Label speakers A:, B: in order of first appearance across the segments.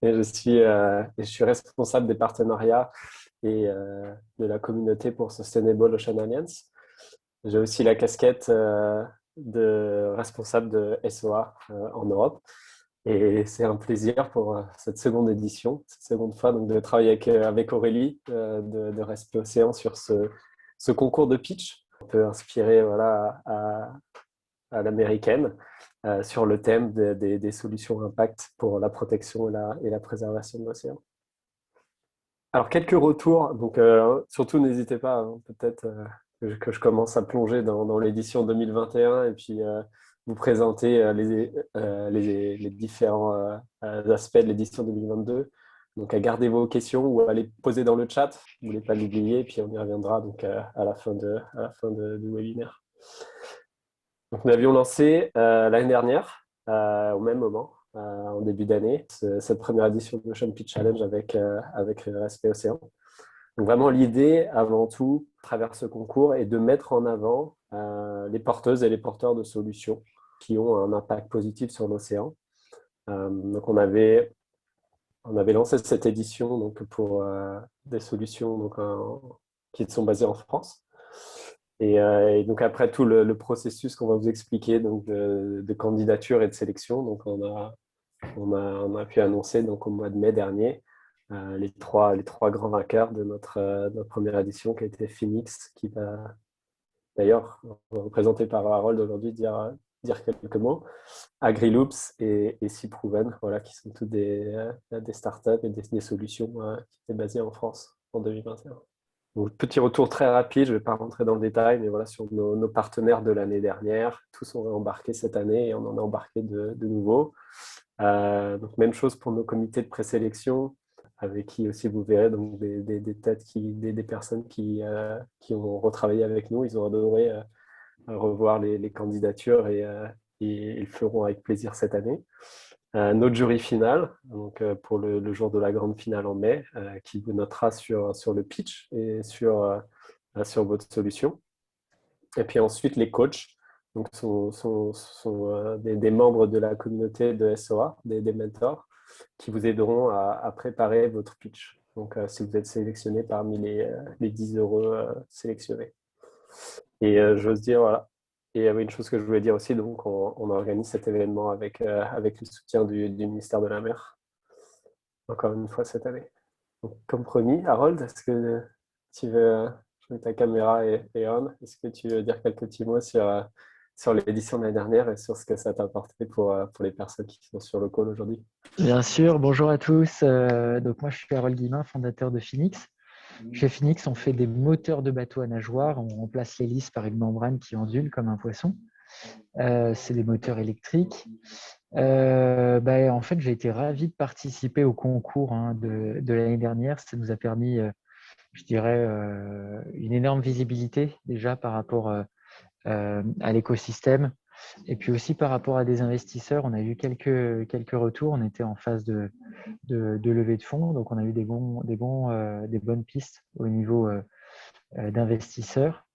A: et je suis responsable des partenariats et de la communauté pour Sustainable Ocean Alliance. J'ai aussi la casquette de responsable de SOA en Europe. Et c'est un plaisir pour cette seconde édition, cette seconde fois, donc de travailler avec Aurélie de Respect Océan sur ce concours de pitch, un peu inspiré voilà, à l'américaine, sur le thème des solutions impact pour la protection et la préservation de l'océan. Alors, quelques retours, donc surtout n'hésitez pas, hein, peut-être que je commence à plonger dans l'édition 2021 et puis vous présenter les différents aspects de l'édition 2022. Donc, à garder vos questions ou à les poser dans le chat, vous ne voulez pas l'oublier, et puis on y reviendra donc, à la fin du webinaire. Donc, nous avions lancé l'année dernière, au même moment, en début d'année, cette première édition de Ocean Pitch Challenge avec Respect Océan. Donc vraiment, l'idée, avant tout, à travers ce concours, est de mettre en avant les porteuses et les porteurs de solutions qui ont un impact positif sur l'océan. Donc on avait lancé cette édition donc, pour des solutions donc, qui sont basées en France. Et donc après tout le processus qu'on va vous expliquer donc de candidature et de sélection, donc on a pu annoncer donc au mois de mai dernier les trois grands vainqueurs de notre première édition qui a été Phoenix, qui va d'ailleurs représenté par Harold aujourd'hui dire quelques mots, AgriLoops et SeaProven, voilà, qui sont toutes des startups et des solutions qui étaient basées en France en 2021. Donc, petit retour très rapide, je ne vais pas rentrer dans le détail, mais voilà, sur nos partenaires de l'année dernière, tous ont embarqué cette année et on en a embarqué de nouveaux. Donc, même chose pour nos comités de présélection, avec qui aussi vous verrez donc des têtes, des personnes qui ont retravaillé avec nous. Ils ont adoré revoir les candidatures et ils le feront avec plaisir cette année. Notre jury final, donc, pour le jour de la grande finale en mai, qui vous notera sur le pitch et sur votre solution. Et puis ensuite, les coachs donc, sont des membres de la communauté de SOA, des mentors, qui vous aideront à préparer votre pitch. Donc, si vous êtes sélectionné parmi les 10 heureux sélectionnés. Et j'ose dire, voilà. Et il y avait une chose que je voulais dire aussi, donc on organise cet événement avec le soutien du ministère de la Mer, encore une fois cette année. Donc, comme promis, Harold, est-ce que tu veux, je mets ta caméra est on, est-ce que tu veux dire quelques petits mots sur l'édition de l'année dernière et sur ce que ça t'a apporté pour les personnes qui sont sur le call aujourd'hui?
B: Bien sûr, bonjour à tous. Donc moi, je suis Harold Guimin, fondateur de Phoenix. Chez Phoenix, on fait des moteurs de bateaux à nageoires. On remplace l'hélice par une membrane qui ondule comme un poisson. C'est des moteurs électriques. En fait, j'ai été ravi de participer au concours de l'année dernière. Ça nous a permis, je dirais, une énorme visibilité déjà par rapport à l'écosystème. Et puis aussi par rapport à des investisseurs, on a eu quelques retours. On était en phase de levée de fonds, donc on a eu des bonnes pistes au niveau d'investisseurs.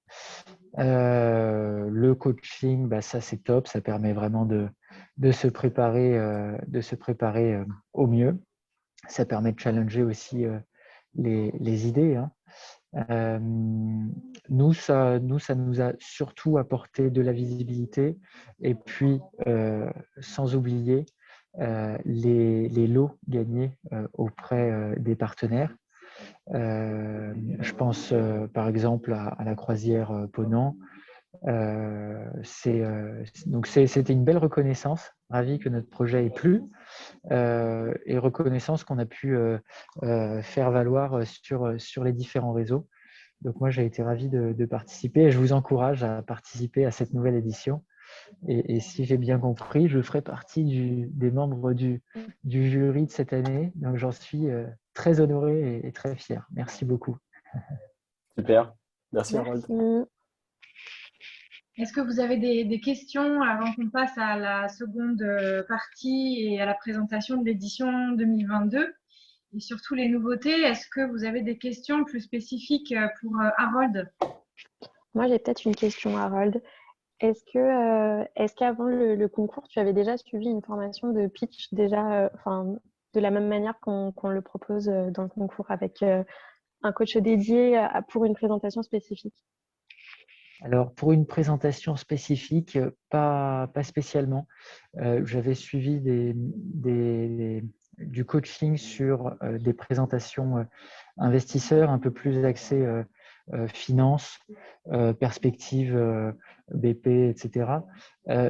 B: Le coaching, ça c'est top, ça permet vraiment de se préparer, au mieux. Ça permet de challenger aussi les idées. Hein. Nous, ça nous a surtout apporté de la visibilité et puis, sans oublier les lots gagnés auprès des partenaires. Je pense par exemple à la croisière Ponant. Donc c'était une belle reconnaissance, ravi que notre projet ait plu et reconnaissance qu'on a pu faire valoir sur les différents réseaux. Donc moi j'ai été ravi de participer et je vous encourage à participer à cette nouvelle édition. Et si j'ai bien compris, je ferai partie des membres du jury de cette année. Donc j'en suis très honoré et très fier. Merci beaucoup.
A: Super, merci Harold.
C: Merci.
D: Est-ce que vous avez des questions avant qu'on passe à la seconde partie et à la présentation de l'édition 2022 et surtout les nouveautés? Est-ce que vous avez des questions plus spécifiques pour Harold?
C: Moi, j'ai peut-être une question, Harold. Est-ce qu'avant le concours, tu avais déjà suivi une formation de pitch déjà, de la même manière qu'on le propose dans le concours avec un coach dédié pour une présentation spécifique?
B: Alors, pour une présentation spécifique, pas spécialement. J'avais suivi du coaching sur des présentations investisseurs, un peu plus axées finance, perspective BP, etc.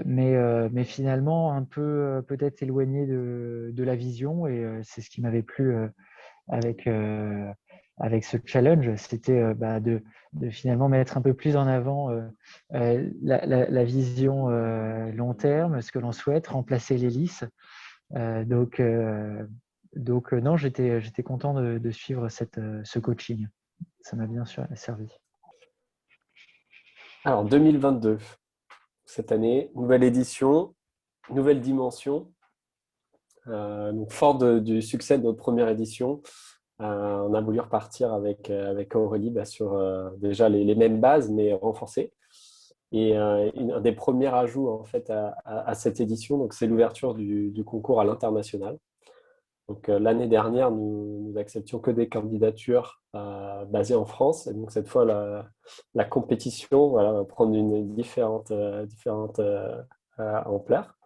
B: Mais finalement, un peu peut-être éloigné de la vision, et c'est ce qui m'avait plu avec, avec ce challenge, c'était de finalement mettre un peu plus en avant la vision long terme, ce que l'on souhaite, remplacer l'hélice. Donc non, j'étais content de suivre ce coaching. Ça m'a bien servi.
A: Alors, 2022, cette année, nouvelle édition, nouvelle dimension. Donc, fort du succès de notre première édition, on a voulu repartir avec Aurélie sur déjà les mêmes bases, mais renforcées. Et un des premiers ajouts en fait, à cette édition, donc, c'est l'ouverture du concours à l'international. Donc, l'année dernière, nous acceptions que des candidatures basées en France. Et donc, cette fois, la compétition va prendre une différente ampleur.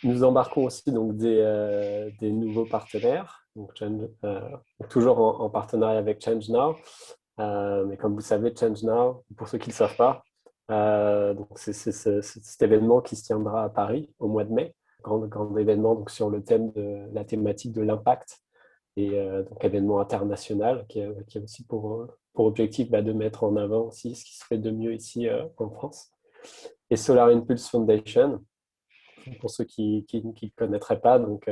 A: Nous embarquons aussi donc, des nouveaux partenaires, donc, toujours en partenariat avec Change Now. Mais comme vous savez, Change Now, pour ceux qui ne le savent pas, donc c'est cet événement qui se tiendra à Paris au mois de mai. Grand événement donc, sur le thème de la thématique de l'impact, et donc événement international qui a aussi pour objectif de mettre en avant aussi ce qui se fait de mieux ici en France. Et Solar Impulse Foundation, pour ceux qui ne connaîtraient pas, donc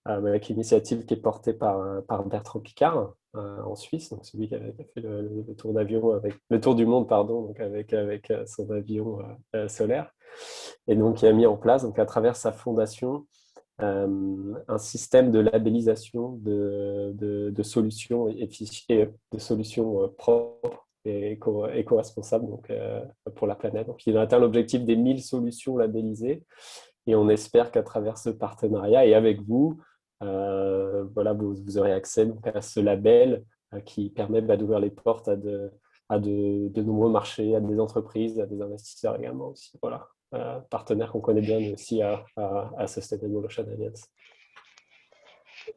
A: avec l'initiative qui est portée par Bertrand Piccard en Suisse, donc celui qui a fait le tour d'avion le tour du monde, pardon, donc avec son avion solaire, et donc qui a mis en place, donc à travers sa fondation, un système de labellisation de solutions de solutions propres et éco-responsables donc, pour la planète. Donc, il a atteint l'objectif des 1000 solutions labellisées, et on espère qu'à travers ce partenariat et avec vous, vous aurez accès donc, à ce label qui permet d'ouvrir les portes à de nombreux marchés, à des entreprises, à des investisseurs également aussi. Voilà. Partenaire qu'on connaît bien, mais aussi à Sustainable Ocean Alliance.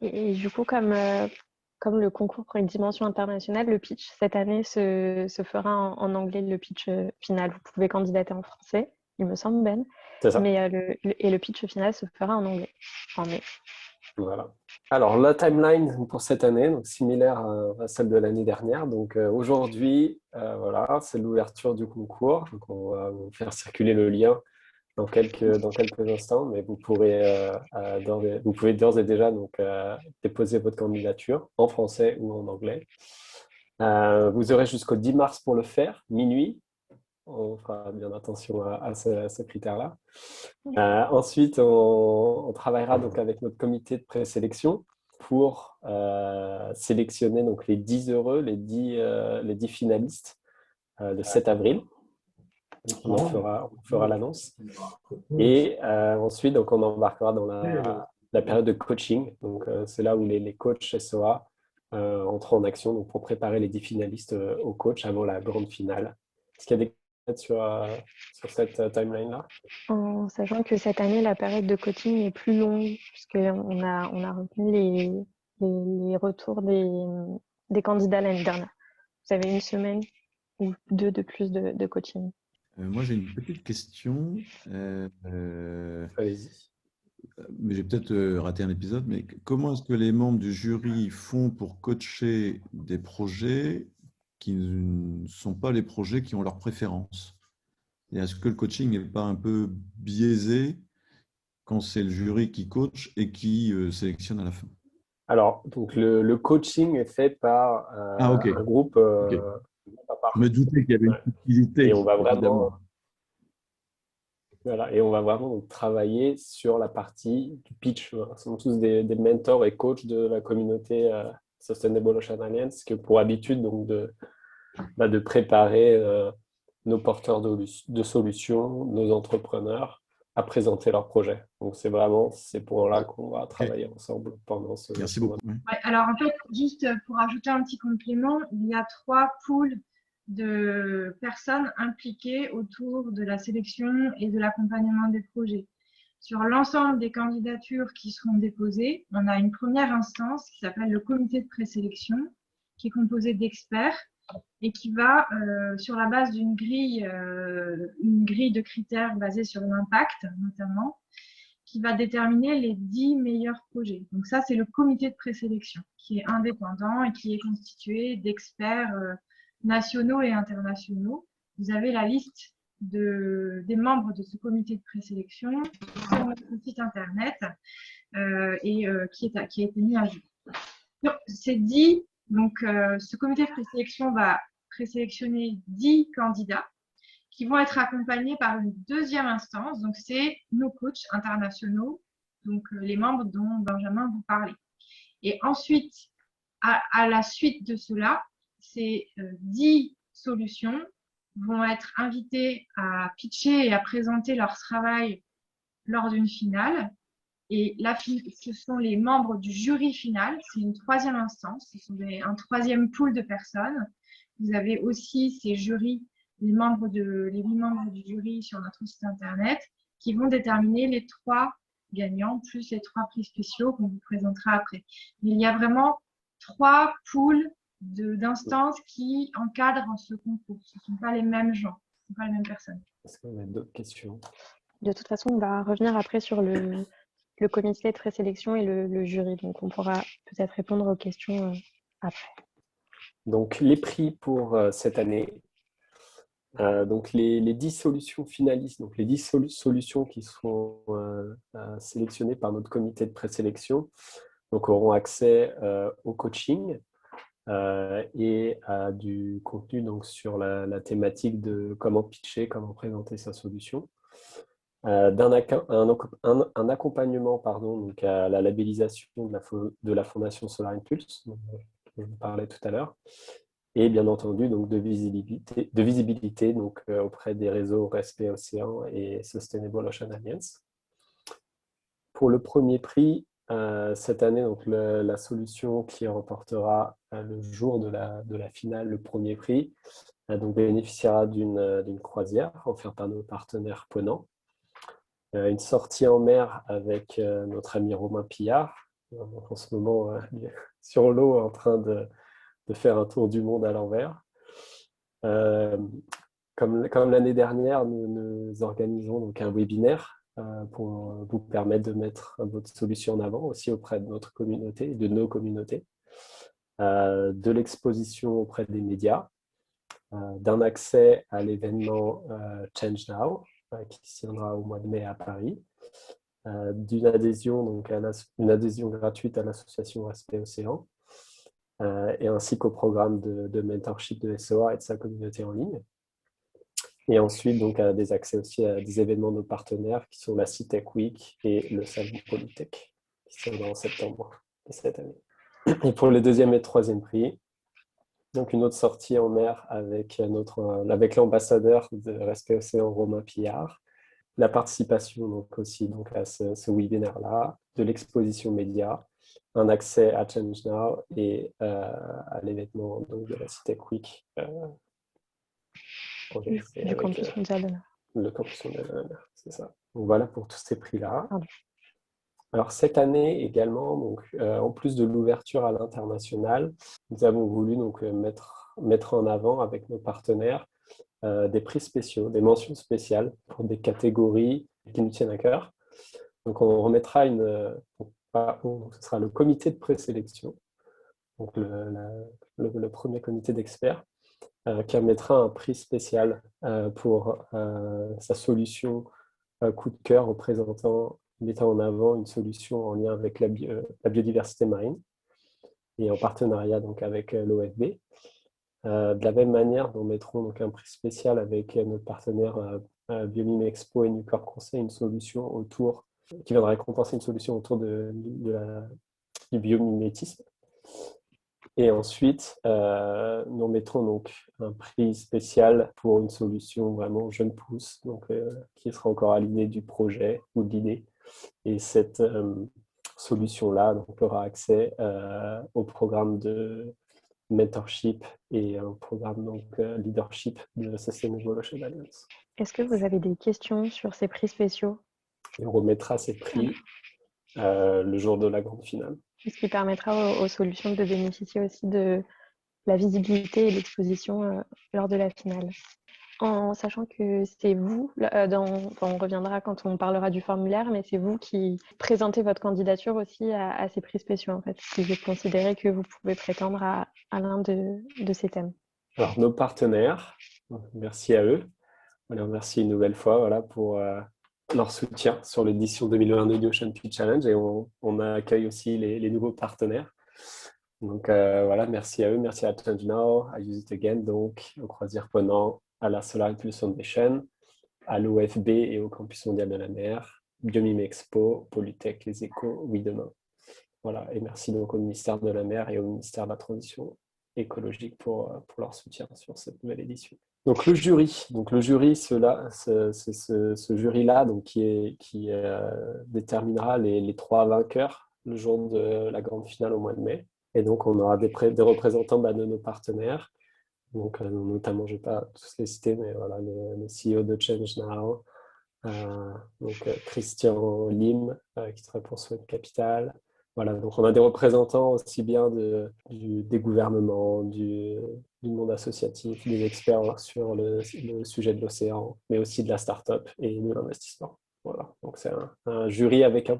C: Et du coup, comme le concours prend une dimension internationale, le pitch cette année se fera en anglais, le pitch final. Vous pouvez candidater en français, il me semble, Ben.
A: C'est ça.
C: Mais le pitch final se fera en anglais.
A: Voilà. Alors, la timeline pour cette année, donc similaire à celle de l'année dernière. Donc, aujourd'hui, c'est l'ouverture du concours. Donc, on va vous faire circuler le lien dans quelques instants, mais vous pouvez d'ores et déjà donc, déposer votre candidature en français ou en anglais. Vous aurez jusqu'au 10 mars pour le faire, minuit. On fera bien attention à ce critère-là. Ensuite, on travaillera donc avec notre comité de présélection pour sélectionner donc, les 10 heureux, les 10 finalistes le 7 avril. On fera l'annonce. Et ensuite, donc, on embarquera dans la période de coaching. Donc, c'est là où les coachs SOA entrent en action donc, pour préparer les 10 finalistes au coach avant la grande finale. Est-ce qu'il y a des questions sur cette timeline-là?
C: En sachant que cette année, la période de coaching est plus longue, puisqu'on a retenu les retours des candidats l'année dernière. Vous avez une semaine ou 2 de plus de coaching.
E: Moi, j'ai une petite question.
A: Allez-y.
E: Mais j'ai peut-être raté un épisode, mais comment est-ce que les membres du jury font pour coacher des projets qui ne sont pas les projets qui ont leur préférence? Et est-ce que le coaching n'est pas un peu biaisé quand c'est le jury qui coach et qui sélectionne à la fin?
A: Alors, donc le coaching est fait par
E: ok.
A: un groupe.
E: Ok. Je me doutais qu'il y avait une utilité.
A: Et on va vraiment, et on va vraiment travailler sur la partie du pitch. Voilà. Ce sont tous des mentors et coachs de la communauté Sustainable Ocean Alliance qui ont pour habitude donc, de préparer nos porteurs de solutions, nos entrepreneurs à présenter leur projet. Donc, c'est vraiment ces points-là qu'on va travailler ensemble pendant ce
E: Merci
A: mois.
E: beaucoup.
D: Ouais, alors en fait, juste pour ajouter un petit complément, il y a 3 pools de personnes impliquées autour de la sélection et de l'accompagnement des projets. Sur l'ensemble des candidatures qui seront déposées, on a une première instance qui s'appelle le comité de présélection, qui est composé d'experts et qui va, sur la base d'une grille de critères basée sur l'impact notamment, qui va déterminer les 10 meilleurs projets. Donc ça, c'est le comité de présélection qui est indépendant et qui est constitué d'experts nationaux et internationaux. Vous avez la liste des membres de ce comité de présélection sur notre site internet qui a été mis à jour. C'est dit, donc ce comité de présélection va présélectionner 10 candidats qui vont être accompagnés par une deuxième instance. Donc, c'est nos coachs internationaux, donc les membres dont Benjamin vous parlait. Et ensuite, à la suite de cela, ces 10 solutions vont être invitées à pitcher et à présenter leur travail lors d'une finale. Et là, ce sont les membres du jury final. C'est une troisième instance. Ce sont un troisième pool de personnes. Vous avez aussi ces jurys, les 8 membres du jury sur notre site internet qui vont déterminer les 3 gagnants plus les 3 prix spéciaux qu'on vous présentera après. Mais il y a vraiment 3 pools d'instances qui encadrent ce concours. Ce ne sont pas les mêmes gens, ce ne sont pas les mêmes personnes.
A: Est-ce qu'on a d'autres questions?
C: De toute façon, on va revenir après sur le comité de présélection et le jury. Donc, on pourra peut-être répondre aux questions après.
A: Donc, les prix pour cette année. Donc, les 10 solutions finalistes, donc les 10 solutions qui seront sélectionnées par notre comité de présélection, donc auront accès au coaching et à du contenu donc, sur la thématique de comment pitcher, comment présenter sa solution. Un accompagnement donc à la labellisation de la Fondation Solar Impulse, dont je vous parlais tout à l'heure, et bien entendu donc, de visibilité donc, auprès des réseaux Respect Océan et Sustainable Ocean Alliance. Pour le premier prix, cette année, donc, la solution qui remportera le jour de la finale, le premier prix, donc, bénéficiera d'une croisière offerte par nos partenaires Ponant. Une sortie en mer avec notre ami Romain Pillard, en ce moment sur l'eau en train de faire un tour du monde à l'envers. Comme l'année dernière, nous organisons donc un webinaire pour vous permettre de mettre votre solution en avant aussi auprès de notre communauté et de nos communautés, de l'exposition auprès des médias, d'un accès à l'événement Change Now, qui se tiendra au mois de mai à Paris, d'une adhésion, donc une adhésion gratuite à l'association Respect Océan, et ainsi qu'au programme de mentorship de SOA et de sa communauté en ligne. Et ensuite, donc, des accès aussi à des événements de nos partenaires qui sont la CITEC Week et le Salon Polytech, qui seront en septembre de cette année. Et pour le deuxième et troisième prix, donc une autre sortie en mer avec l'ambassadeur de Respect Océan, Romain Pillard, la participation donc aussi donc, à ce webinaire-là, de l'exposition média, un accès à Change Now et à l'événement de la CITEC Week.
C: Du campus mondial de la mer.
A: Le campus mondial de la mer, c'est ça. Donc voilà pour tous ces prix-là.
C: Pardon.
A: Alors cette année également, donc, en plus de l'ouverture à l'international, nous avons voulu donc, mettre en avant avec nos partenaires des prix spéciaux, des mentions spéciales pour des catégories qui nous tiennent à cœur. Donc on remettra ce sera le comité de présélection, donc le premier comité d'experts, qui remettra un prix spécial pour sa solution coup de cœur mettant en avant une solution en lien avec la biodiversité marine et en partenariat donc, avec l'OFB. De la même manière, nous mettrons donc, un prix spécial avec notre partenaire Biomime Expo et Nucor Conseil, une solution qui viendra récompenser une solution autour du biomimétisme. Et ensuite, nous mettrons donc un prix spécial pour une solution vraiment jeune pousse, donc, qui sera encore à l'idée du projet ou de l'idée. Et cette solution-là donc, aura accès au programme de mentorship et un programme donc, leadership de Sustainable Ocean Alliance.
C: Est-ce que vous avez des questions sur ces prix spéciaux?
A: Et on remettra ces prix le jour de la grande finale.
C: Ce qui permettra aux solutions de bénéficier aussi de la visibilité et l'exposition lors de la finale. En sachant que c'est vous, on reviendra quand on parlera du formulaire, mais c'est vous qui présentez votre candidature aussi à ces prix spéciaux, en fait, si vous considérez que vous pouvez prétendre à l'un de ces thèmes.
A: Alors, nos partenaires, merci à eux. On les remercie une nouvelle fois voilà, pour leur soutien sur l'édition 2022 du Ocean Pitch Challenge, et on accueille aussi les nouveaux partenaires. Donc voilà, merci à eux, merci à Change Now, à Use It Again, donc au Croisières Ponant, à la Solar Impulse Foundation, à l'OFB et au Campus Mondial de la Mer, Biomime Expo, Polytech, Les Échos, Oui Demain. Voilà, et merci donc au ministère de la Mer et au ministère de la Transition écologique pour leur soutien sur cette nouvelle édition. Donc le jury, ce jury-là donc, qui déterminera les 3 vainqueurs le jour de la grande finale au mois de mai. Et donc on aura des représentants de nos partenaires. Donc notamment, je ne vais pas tous les citer, mais voilà, le CEO de Change Now, Christian Lim, qui travaille pour Sweat Capital. Voilà, donc on a des représentants aussi bien des gouvernements, du monde associatif, des experts sur le sujet de l'océan, mais aussi de la start-up et de l'investissement. Voilà, donc c'est un jury avec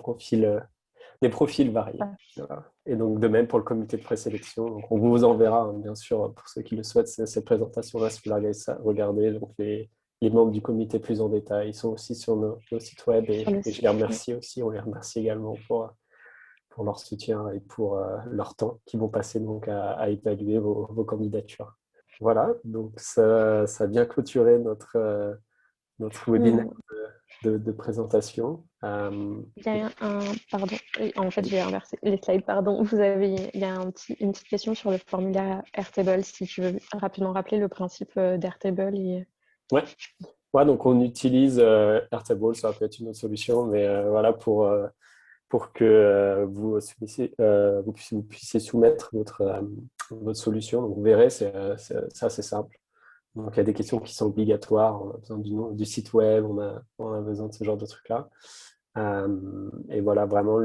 A: des profils variés. Voilà. Et donc de même pour le comité de présélection. Donc on vous enverra, hein, bien sûr, pour ceux qui le souhaitent, cette présentation-là, si vous la regardez. Donc les membres du comité plus en détail, ils sont aussi sur nos sites web, et je les remercie aussi. On les remercie également pour leur soutien et pour leur temps qu'ils vont passer donc à évaluer vos candidatures. Voilà, donc ça a bien clôturé notre webinaire de présentation.
C: Il y a pardon, en fait j'ai inversé les slides, pardon. Il y a une petite question sur le formulaire Airtable, si tu veux rapidement rappeler le principe d'Airtable.
A: Ouais, donc on utilise Airtable, ça peut être une autre solution, mais voilà, pour que vous puissiez soumettre votre solution. Donc vous verrez, c'est assez simple. Donc il y a des questions qui sont obligatoires, on a besoin du site web, on a besoin de ce genre de trucs-là. Et voilà, vraiment,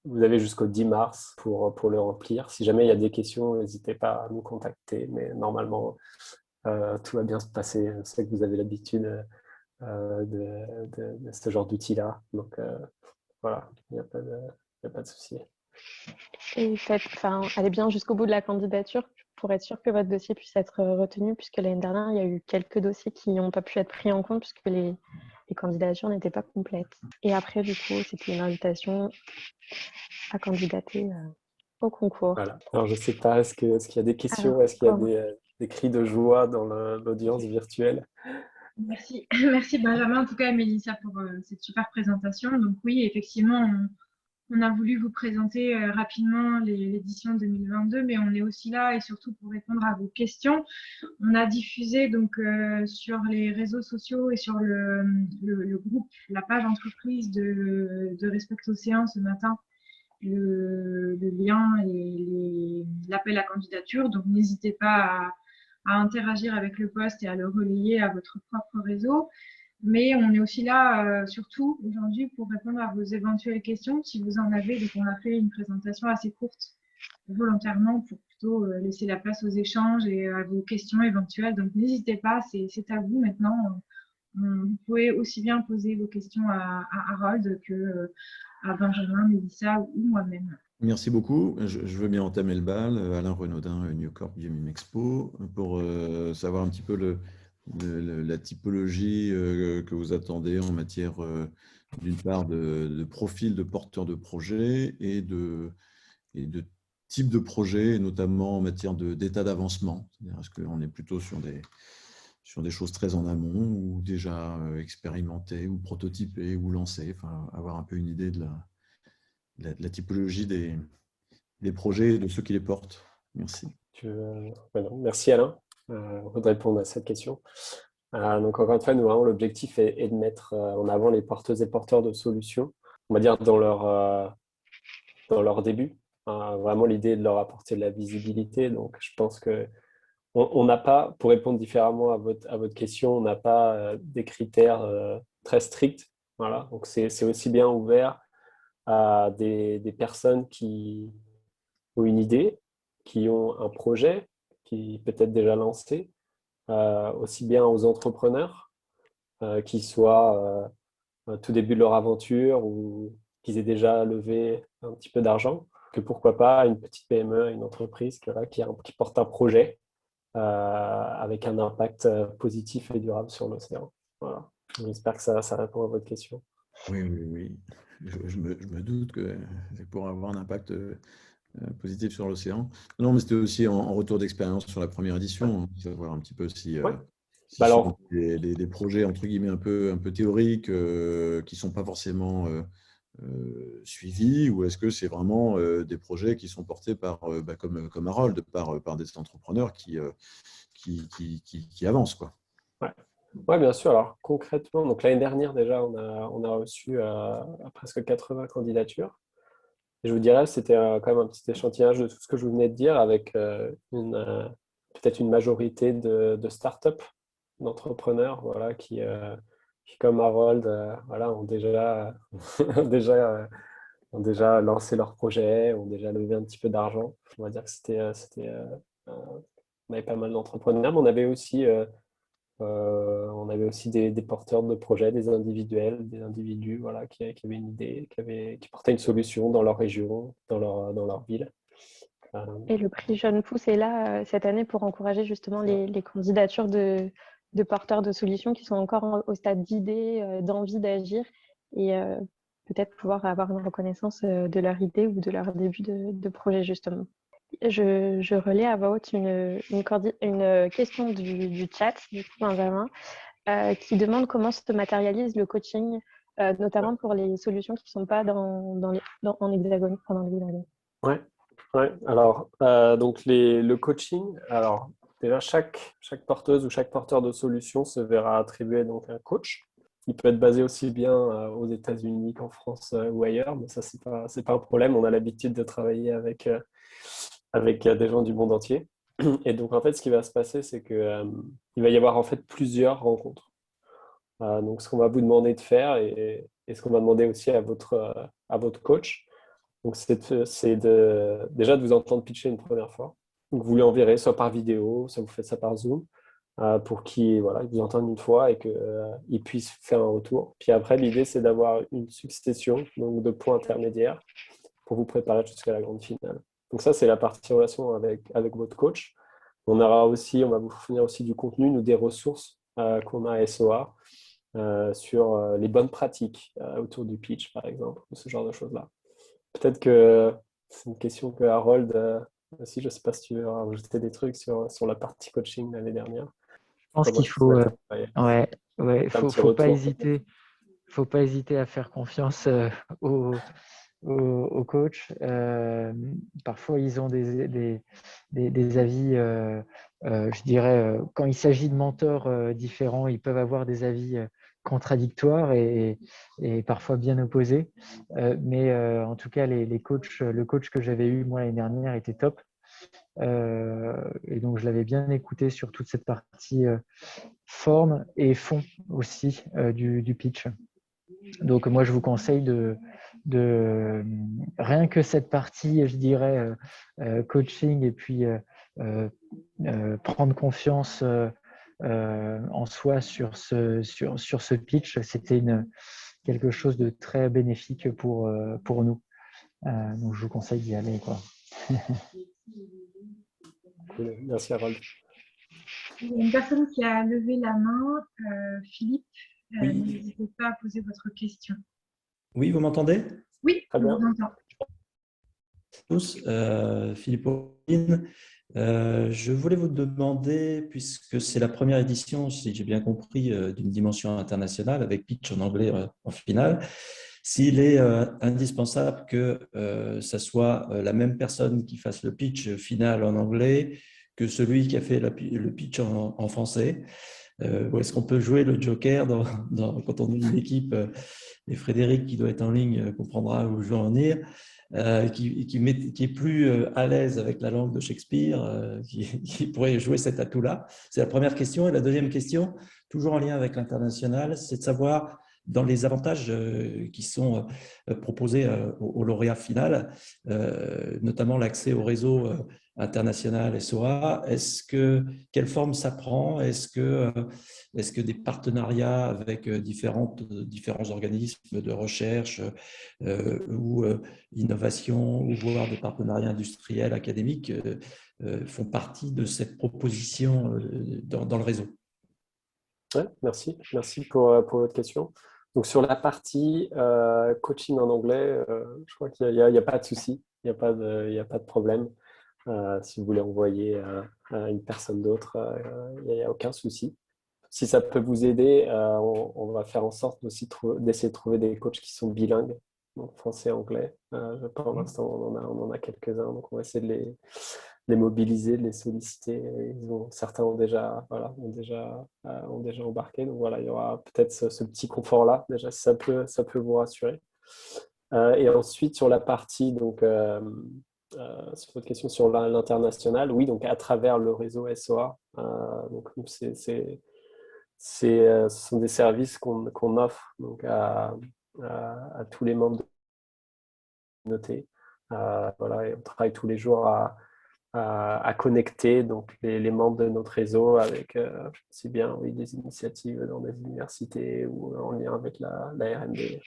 A: vous avez jusqu'au 10 mars pour le remplir. Si jamais il y a des questions, n'hésitez pas à nous contacter, mais normalement, tout va bien se passer. Je sais que vous avez l'habitude de ce genre d'outils-là. Donc voilà, il n'y a pas de souci.
C: Et allez bien jusqu'au bout de la candidature pour être sûr que votre dossier puisse être retenu, puisque l'année dernière, il y a eu quelques dossiers qui n'ont pas pu être pris en compte puisque les candidatures n'étaient pas complètes. Et après, du coup, c'était une invitation à candidater au concours.
A: Voilà. Alors, je ne sais pas, est-ce qu'il y a des questions? Est-ce qu'il y a des cris de joie dans l'audience virtuelle?
D: Merci. Merci Benjamin, en tout cas, et Mélissa, pour cette super présentation. Donc oui, effectivement, on a voulu vous présenter rapidement l'édition 2022, mais on est aussi là et surtout pour répondre à vos questions. On a diffusé donc sur les réseaux sociaux et sur le groupe, la page entreprise de Respect Océan ce matin, le lien et l'appel à candidature. Donc n'hésitez pas à interagir avec le post et à le relayer à votre propre réseau. Mais on est aussi là, surtout aujourd'hui, pour répondre à vos éventuelles questions, si vous en avez. Donc, on a fait une présentation assez courte, volontairement, pour plutôt laisser la place aux échanges et à vos questions éventuelles. Donc, n'hésitez pas, c'est à vous maintenant. Vous pouvez aussi bien poser vos questions à Harold que à Benjamin, Mélissa ou moi-même.
E: Merci beaucoup. Je veux bien entamer le bal. Alain Renaudin, New Corp Biomime Expo, pour savoir un petit peu la typologie que vous attendez en matière, d'une part, de profil de porteurs de projets et de type de projet, notamment en matière d'état d'avancement. Est-ce qu'on est plutôt sur des choses très en amont ou déjà expérimentées ou prototypées ou lancées, enfin, avoir un peu une idée de la typologie des projets et de ceux qui les portent. Merci.
A: Non. Merci Alain de répondre à cette question. Donc encore une fois, nous, vraiment, l'objectif est de mettre en avant les porteuses et porteurs de solutions, on va dire dans leur début. Vraiment, l'idée est de leur apporter de la visibilité. Donc je pense que on n'a pas, pour répondre différemment à votre question, on n'a pas des critères très stricts. Voilà. Donc c'est aussi bien ouvert à des personnes qui ont une idée, qui ont un projet, qui peut-être déjà lancé, aussi bien aux entrepreneurs, qui soient au tout début de leur aventure ou qu'ils aient déjà levé un petit peu d'argent, que pourquoi pas une petite PME, une entreprise qui porte un projet avec un impact positif et durable sur l'océan. Voilà. J'espère que ça répond à votre question.
E: Oui. Je me doute que c'est pour avoir un impact positif sur l'océan. Non, mais c'était aussi en retour d'expérience sur la première édition, savoir un petit peu si,
A: Ouais.
E: si ce sont des projets entre guillemets un peu théoriques qui ne sont pas forcément suivis, ou est-ce que c'est vraiment des projets qui sont portés par, comme Harold, par des entrepreneurs qui avancent, quoi.
A: Ouais, bien sûr. Alors concrètement, donc l'année dernière déjà, on a reçu presque 80 candidatures. Et je vous dirais, c'était quand même un petit échantillage de tout ce que je vous venais de dire, avec peut-être une majorité de startups, d'entrepreneurs, voilà, qui comme Harold, voilà, ont déjà, ont déjà lancé leur projet, ont déjà levé un petit peu d'argent. On va dire que on avait pas mal d'entrepreneurs, mais on avait aussi des porteurs de projets, des individus voilà, qui avaient une idée, qui portaient une solution dans leur région, dans leur ville.
C: Et le prix Jeune Pousse est là cette année pour encourager justement les candidatures de porteurs de solutions qui sont encore au stade d'idée, d'envie d'agir et peut-être pouvoir avoir une reconnaissance de leur idée ou de leur début de projet justement. Je relais à voix haute une question du chat, du coup, Benjamin, qui demande comment se matérialise le coaching, notamment pour les solutions qui ne sont pas en hexagone, pendant l'hexagone.
A: Ouais. Alors, donc le coaching, alors déjà chaque porteuse ou chaque porteur de solution se verra attribuer donc un coach. Il peut être basé aussi bien aux États-Unis qu'en France ou ailleurs, mais ça c'est pas un problème. On a l'habitude de travailler avec des gens du monde entier. Et donc en fait, ce qui va se passer, c'est que il va y avoir en fait plusieurs rencontres. Donc ce qu'on va vous demander de faire et ce qu'on va demander aussi à votre coach. Donc, déjà de vous entendre pitcher une première fois. Donc, vous lui enverrez soit par vidéo, soit vous faites ça par Zoom, pour qu'il vous entende une fois et qu'il puisse faire un retour. Puis après, l'idée, c'est d'avoir une succession donc, de points intermédiaires pour vous préparer jusqu'à la grande finale. Donc ça, c'est la partie relation avec votre coach. On va vous fournir aussi du contenu, nous, des ressources qu'on a à SOA sur les bonnes pratiques autour du pitch, par exemple, ou ce genre de choses-là. Peut-être que c'est une question que Harold aussi, je ne sais pas si tu veux rajouter des trucs sur la partie coaching l'année dernière.
B: Je pense qu'il faut, faut pas hésiter. Faut pas hésiter à faire confiance aux coachs. Parfois, ils ont des avis, je dirais, quand il s'agit de mentors différents, ils peuvent avoir des avis contradictoires et parfois bien opposés. Mais en tout cas, le coach que j'avais eu moi l'année dernière était top. Et donc, je l'avais bien écouté sur toute cette partie forme et fond aussi du pitch. Donc, moi, je vous conseille de rien que cette partie, je dirais, coaching et puis prendre confiance en soi sur ce pitch, c'était quelque chose de très bénéfique pour nous. Donc, je vous conseille d'y aller, quoi.
A: Cool. Merci, Harold.
D: Il y a une personne qui a levé la main, Philippe.
F: Oui.
D: N'hésitez pas à poser votre question.
F: Oui, vous m'entendez?
D: Oui, on vous entend.
F: Tous, Philippe Pauline. Je voulais vous demander, puisque c'est la première édition, si j'ai bien compris, d'une dimension internationale avec pitch en anglais en finale, s'il est indispensable que ça soit la même personne qui fasse le pitch final en anglais que celui qui a fait le pitch en français. Ou est-ce qu'on peut jouer le joker quand on est une équipe, et Frédéric qui doit être en ligne comprendra où je veux en venir, qui est plus à l'aise avec la langue de Shakespeare, qui pourrait jouer cet atout-là? C'est la première question. Et la deuxième question, toujours en lien avec l'international, c'est de savoir, dans les avantages qui sont proposés au lauréat final, notamment l'accès au réseau international SOA, quelle forme ça prend? Est-ce que des partenariats avec différents organismes de recherche ou innovation, ou voire des partenariats industriels, académiques, font partie de cette proposition dans le réseau?
A: Ouais, merci. Merci pour votre question. Donc, sur la partie coaching en anglais, je crois qu'il n'y a pas de souci, il n'y a pas de problème. Si vous voulez envoyer à une personne d'autre, il n'y a aucun souci. Si ça peut vous aider, on va faire en sorte aussi d'essayer de trouver des coachs qui sont bilingues, donc français et anglais. Pour l'instant, on en a quelques-uns, donc on va essayer de les mobiliser, de les solliciter. Certains ont déjà embarqué, donc voilà, il y aura peut-être ce petit confort-là, déjà, si ça peut vous rassurer. Et ensuite, sur la partie, donc, sur votre question sur l'international, oui, donc à travers le réseau SOA, donc ce sont des services qu'on offre donc à tous les membres de la communauté. Voilà, et on travaille tous les jours à connecter donc les membres de notre réseau avec aussi bien oui, des initiatives dans des universités ou en lien avec la R&D.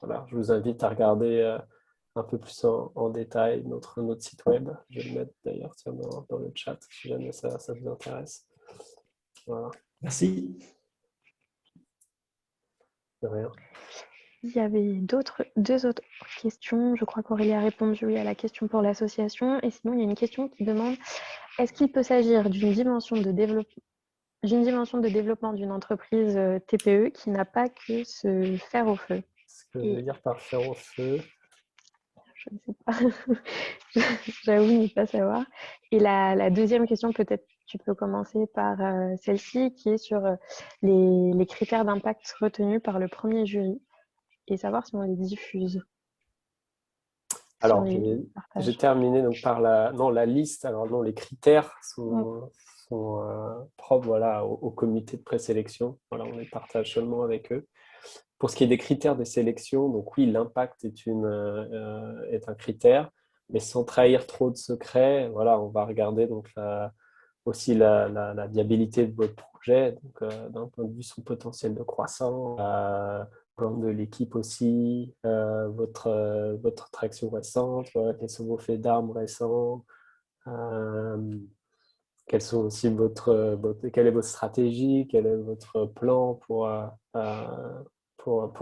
A: Voilà, je vous invite à regarder un peu plus en détail notre site web. Je vais le mettre d'ailleurs dans le chat si jamais ça vous intéresse. Voilà.
F: Merci.
A: De rien.
C: Il y avait deux autres questions. Je crois qu'Aurélie a répondu oui à la question pour l'association. Et sinon, il y a une question qui demande est-ce qu'il peut s'agir d'une dimension de développement d'une entreprise TPE qui n'a pas que ce fer au feu?
A: Ce que je veux dire par fer au feu.
C: Je ne sais pas. J'avoue ne pas savoir. Et la deuxième question, peut-être tu peux commencer par celle-ci, qui est sur les critères d'impact retenus par le premier jury et savoir si on les diffuse.
A: Alors, j'ai terminé donc par la liste. Alors non, les critères sont propres voilà, au comité de présélection. Voilà, on les partage seulement avec eux. Pour ce qui est des critères de sélection, donc oui, l'impact est un critère, mais sans trahir trop de secrets. Voilà, on va regarder donc aussi la viabilité de votre projet, donc d'un point de vue son potentiel de croissance, de l'équipe aussi, votre traction récente, voilà, quels sont vos faits d'armes récents, quels sont aussi quelle est votre stratégie, quel est votre plan pour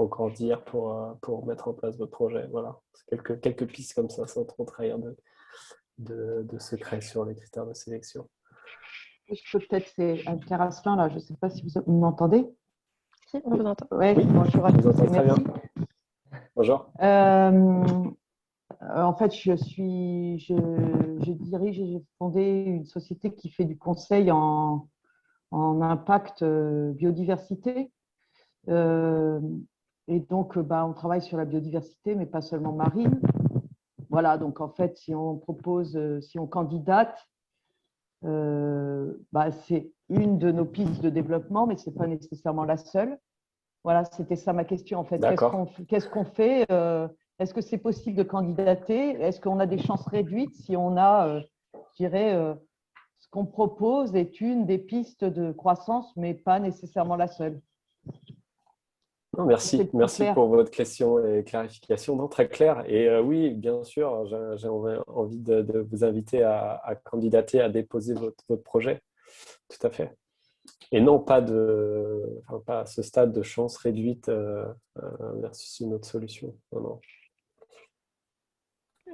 A: grandir, pour mettre en place votre projet. Voilà, quelques pistes comme ça, sans trop trahir de secrets sur les critères de sélection.
G: Je peux peut-être faire à cela, là. Je ne sais pas si vous m'entendez.
C: Si, on vous entend.
G: Ouais, oui, bonjour à tous.
A: Très bien. Bonjour.
G: En fait, je dirige et j'ai fondé une société qui fait du conseil en impact biodiversité. Et donc, on travaille sur la biodiversité, mais pas seulement marine. Voilà, donc en fait, si on candidate, c'est une de nos pistes de développement, mais ce n'est pas nécessairement la seule. Voilà, c'était ça ma question en fait. Qu'est-ce qu'on fait Est-ce que c'est possible de candidater? Est-ce qu'on a des chances réduites si on a, ce qu'on propose est une des pistes de croissance, mais pas nécessairement la seule?
A: Non, merci pour votre question et clarification. Non, très clair. Et oui, bien sûr, j'ai envie de vous inviter à candidater, à déposer votre projet. Tout à fait. Et non, pas à ce stade de chance réduite versus une autre solution. Non.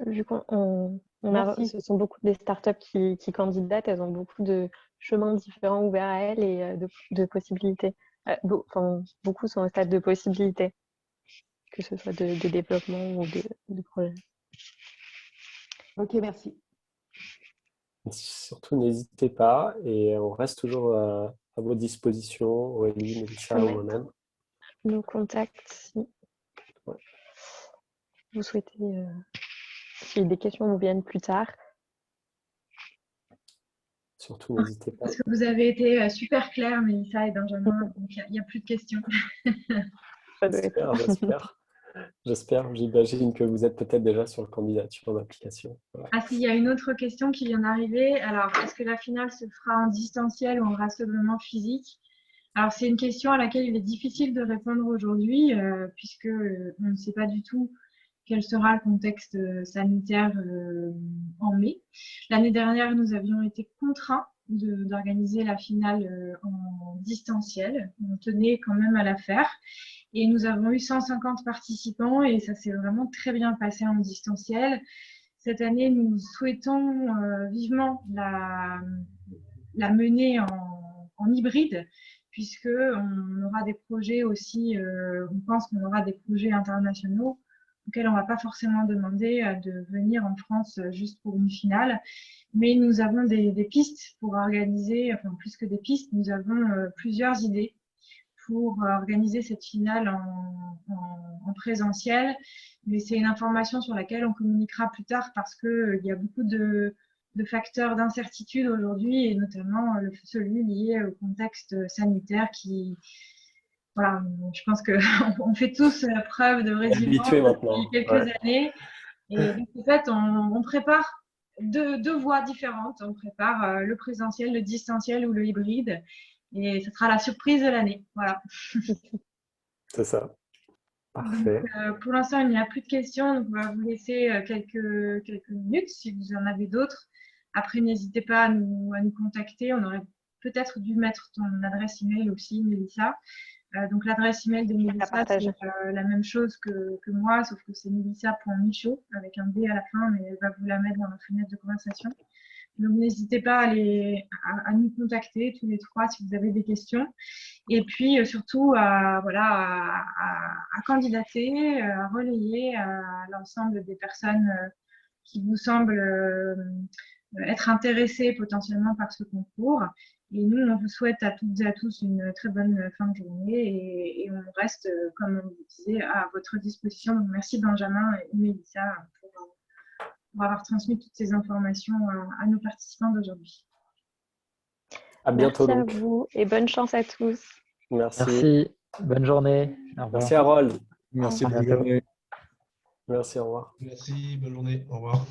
C: Vu ce sont beaucoup des startups qui candidatent, elles ont beaucoup de chemins différents ouverts à elles et de possibilités. Beaucoup sont au stade de possibilités. que ce soit de développement ou de projet.
G: Ok, merci.
A: Surtout, n'hésitez pas et on reste toujours à vos dispositions, Aurélie, Mélissa ou moi-même.
C: Nos contacts, si vous souhaitez, si des questions vous viennent plus tard.
A: Surtout, n'hésitez pas.
D: Parce que vous avez été super clairs, Mélissa et Benjamin, donc il n'y a plus de questions.
A: J'espère. J'imagine que vous êtes peut-être déjà sur le candidature d'application.
D: Voilà. Ah, s'il y a une autre question qui vient d'arriver. Alors, est-ce que la finale se fera en distanciel ou en rassemblement physique? Alors, c'est une question à laquelle il est difficile de répondre aujourd'hui, puisque on ne sait pas du tout quel sera le contexte sanitaire en mai. L'année dernière, nous avions été contraints d'organiser la finale en distanciel. On tenait quand même à la faire. Et nous avons eu 150 participants et ça s'est vraiment très bien passé en distanciel. Cette année, nous souhaitons vivement la mener en hybride, puisqu'on aura des projets aussi, on pense qu'on aura des projets internationaux auxquels on ne va pas forcément demander de venir en France juste pour une finale. Mais nous avons des pistes pour organiser, enfin plus que des pistes, nous avons plusieurs idées pour organiser cette finale en présentiel. Mais c'est une information sur laquelle on communiquera plus tard parce qu'il y a beaucoup de facteurs d'incertitude aujourd'hui et notamment celui lié au contexte sanitaire qui, voilà, je pense qu'on fait tous preuve de résilience depuis quelques années. Et donc, en fait, on prépare deux voies différentes. On prépare le présentiel, le distanciel ou le hybride. Et ce sera la surprise de l'année. Voilà.
A: C'est ça. Parfait.
D: Donc, pour l'instant, il n'y a plus de questions. Donc, on va vous laisser quelques minutes si vous en avez d'autres. Après, n'hésitez pas à nous contacter. On aurait peut-être dû mettre ton adresse email aussi, Mélissa. Donc, l'adresse email de Mélissa, c'est la même chose que moi, sauf que c'est melissa.michaud avec un D à la fin, mais elle va vous la mettre dans la fenêtre de conversation. Donc, n'hésitez pas à nous contacter tous les trois si vous avez des questions. Et puis, surtout, à candidater, à relayer à l'ensemble des personnes qui vous semblent être intéressées potentiellement par ce concours. Et nous, on vous souhaite à toutes et à tous une très bonne fin de journée et on reste, comme on vous disait, à votre disposition. Donc, merci Benjamin et Mélissa pour avoir transmis toutes ces informations à nos participants d'aujourd'hui.
A: À bientôt.
C: Merci à vous et bonne chance à tous.
B: Merci. Bonne journée. Au revoir.
A: Merci Harold.
E: Merci, bonne journée.
A: Merci, au revoir.
H: Merci, bonne journée. Au revoir.